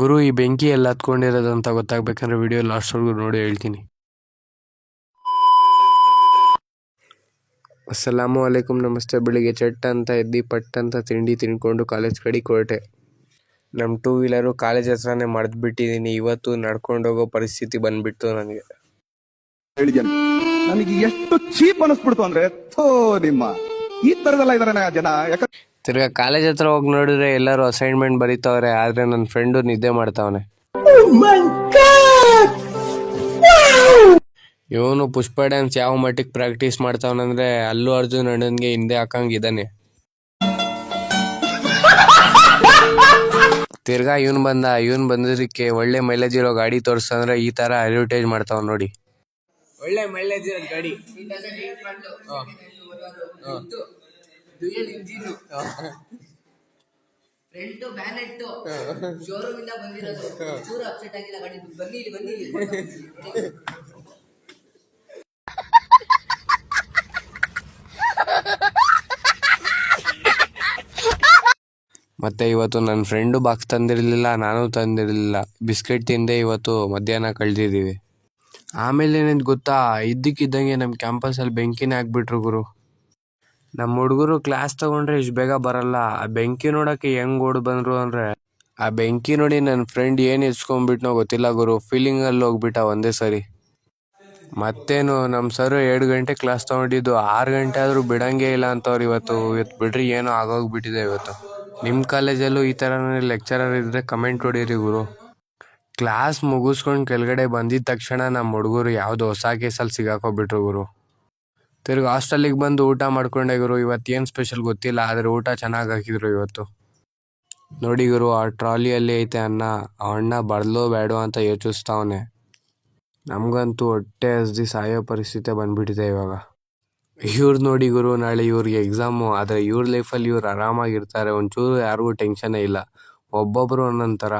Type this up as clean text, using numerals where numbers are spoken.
ಗುರು, ಈ ಬೆಂಕಿ ಎಲ್ಲ ಹತ್ಕೊಂಡಿರೋದಂತ ಗೊತ್ತಾಗ್ಬೇಕಂದ್ರೆ ವಿಡಿಯೋ ಲಾಸ್ಟ್ವರೆಗೂ ನೋಡಿ ಹೇಳ್ತೀನಿ. ಅಸ್ಸಲಾಮು ಅಲೈಕುಮ್, ನಮಸ್ತೆ. ಬೆಳಿಗ್ಗೆ ಚಟ್ ಅಂತ ಎದ್ದು ಪಟ್ ಅಂತ ತಿಂಡಿ ತಿನ್ಕೊಂಡು ಕಾಲೇಜ್ ಕಡೆಗೆ ಹೊರಟೆ. ನಮ್ಮ 2 ವೀಲರು ಕಾಲೇಜ್ ಹತ್ರನೇ ಮರೆತುಬಿಟ್ಟಿದ್ದೀನಿ. ಇವತ್ತು ನಡ್ಕೊಂಡೋಗೋ ಪರಿಸ್ಥಿತಿ ಬಂದ್ಬಿಡ್ತು ನನಗೆ. ನನಗೆ ಎಷ್ಟು ಚೀಪ್ ಅನಿಸ್ಬಿಡ್ತು ಅಂದ್ರೆ, ನಿಮ್ಮ ಈ ತರದೆಲ್ಲ ಇದಾರೆ ಜನ. ತಿರ್ಗಾ ಕಾಲೇಜ್ ಹತ್ರ ಹೋಗಿ ನೋಡಿದ್ರೆ ಎಲ್ಲರೂ ಅಸೈನ್ಮೆಂಟ್ ಬರೀತಾವ್ರೆ, ಆದ್ರೆ ನನ್ನ ಫ್ರೆಂಡು ನಿದ್ದೆ ಮಾಡ್ತಾವನೆ. ಇವನು ಪುಷ್ಪ ಡ್ಯಾನ್ಸ್ ಯಾವ ಮಟ್ಟಿಗೆ ಪ್ರಾಕ್ಟೀಸ್ ಮಾಡ್ತಾವನಂದ್ರೆ ಅಲ್ಲು ಅರ್ಜುನ್ ಅಣ್ಣನ್ಗೆ ಹಿಂದೆ ಹಾಕಂಗಿದ್ದಾನೆ. ತಿರ್ಗಾ ಇವನ್ ಬಂದಿದ್ದಕ್ಕೆ ಒಳ್ಳೆ ಮೈಲೇಜ್ ಇರೋ ಗಾಡಿ ತೋರಿಸ್ತಂದ್ರೆ ಈ ತರ ಅಡ್ವರ್ಟೈಸ್ ಮಾಡ್ತಾವ ನೋಡಿ. ಒಳ್ಳೆ ಮೈಲೇಜ್ ಇರೋ ಗಾಡಿ, ಫ್ರಂಟ್ ಬ್ಯಾನೆಟ್ ಶೋರೂಮ್ ಇಂದ ಬಂದಿರೋದು, ಚೂರು ಅಪ್ಸೆಟ್ ಆಗಿಲ್ಲ ಗಾಡಿ. ಬನ್ನಿ ಇಲ್ಲಿ. ಮತ್ತೆ ಇವತ್ತು ನನ್ನ ಫ್ರೆಂಡು ಬಾಕ್ಸ್ ತಂದಿರಲಿಲ್ಲ, ನಾನು ತಂದಿರಲಿಲ್ಲ. ಬಿಸ್ಕೆಟ್ ತಿಂದೆ ಇವತ್ತು ಮಧ್ಯಾಹ್ನ ಕಳೆದಿದ್ದೀವಿ. ಆಮೇಲೆ ಏನೇನು ಗೊತ್ತಾ, ಇದ್ದಕ್ಕಿದ್ದಂಗೆ ನಮ್ಮ ಕ್ಯಾಂಪಸಲ್ಲಿ ಬೆಂಕಿನೇ ಹಾಕ್ಬಿಟ್ರು ಗುರು. ನಮ್ಮ ಹುಡುಗರು ಕ್ಲಾಸ್ ತಗೊಂಡ್ರೆ ಇಷ್ಟು ಬೇಗ ಬರಲ್ಲ. ಆ ಬೆಂಕಿ ನೋಡೋಕ್ಕೆ ಹೆಂಗೆ ಓಡ್ ಬಂದರು ಅಂದರೆ, ಆ ಬೆಂಕಿ ನೋಡಿ ನನ್ನ ಫ್ರೆಂಡ್ ಏನು ಇಸ್ಕೊಂಡ್ಬಿಟ್ನೋ ಗೊತ್ತಿಲ್ಲ ಗುರು, ಫೀಲಿಂಗಲ್ಲಿ ಹೋಗ್ಬಿಟ್ಟ ಒಂದೇ ಸರಿ. ಮತ್ತೇನು, ನಮ್ಮ ಸರ್ 2 ಗಂಟೆ ಕ್ಲಾಸ್ ತೊಗೊಂಡಿದ್ದು 6 ಗಂಟೆ ಆದರೂ ಬಿಡಂಗೇ ಇಲ್ಲ ಅಂತವ್ರು. ಇವತ್ತು ಬಿಡ್ರಿ ಏನೋ ಆಗೋಗ್ಬಿಟ್ಟಿದೆ ಇವತ್ತು. ನಿಮ್ಮ ಕಾಲೇಜಲ್ಲೂ ಈ ಥರ ಲೆಕ್ಚರರ್ ಇದ್ದರೆ ಕಮೆಂಟ್ ಹೊಡೀರಿ ಗುರು. ಕ್ಲಾಸ್ ಮುಗಿಸ್ಕೊಂಡು ಕೆಳಗಡೆ ಬಂದಿದ್ದ ತಕ್ಷಣ ನಮ್ಮ ಹುಡುಗರು ಯಾವುದೋ ಹೊಸ ಕೇಸಲ್ಲಿ ಸಿಗಾಕೋಬಿಟ್ರು ಗುರು. ತಿರ್ಗಿ ಹಾಸ್ಟೆಲಿಗೆ ಬಂದು ಊಟ ಮಾಡ್ಕೊಂಡೆ ಗುರು. ಇವತ್ತೇನು ಸ್ಪೆಷಲ್ ಗೊತ್ತಿಲ್ಲ, ಆದರೆ ಊಟ ಚೆನ್ನಾಗಿ ಹಾಕಿದ್ರು ಇವತ್ತು. ನೋಡಿ ಗುರು, ಆ ಟ್ರಾಲಿಯಲ್ಲಿ ಐತೆ ಅನ್ನ. ಆ ಅಣ್ಣ ಬರಲೋ ಬೇಡೋ ಅಂತ ಯೋಚಿಸ್ತಾವನೆ. ನಮಗಂತೂ ಹೊಟ್ಟೆ ಹಸ್ದಿ ಸಾಯೋ ಪರಿಸ್ಥಿತಿ ಬಂದ್ಬಿಟ್ಟಿದೆ ಇವಾಗ. ಇವ್ರು ನೋಡಿ ಗುರು, ನಾಳೆ ಇವ್ರಿಗೆ ಎಕ್ಸಾಮು, ಆದರೆ ಇವ್ರ ಲೈಫಲ್ಲಿ ಇವ್ರು ಆರಾಮಾಗಿರ್ತಾರೆ. ಒಂಚೂರು ಯಾರಿಗೂ ಟೆನ್ಷನ್ನೇ ಇಲ್ಲ. ಒಬ್ಬೊಬ್ಬರು ಒಂದೊಂದು ಥರ.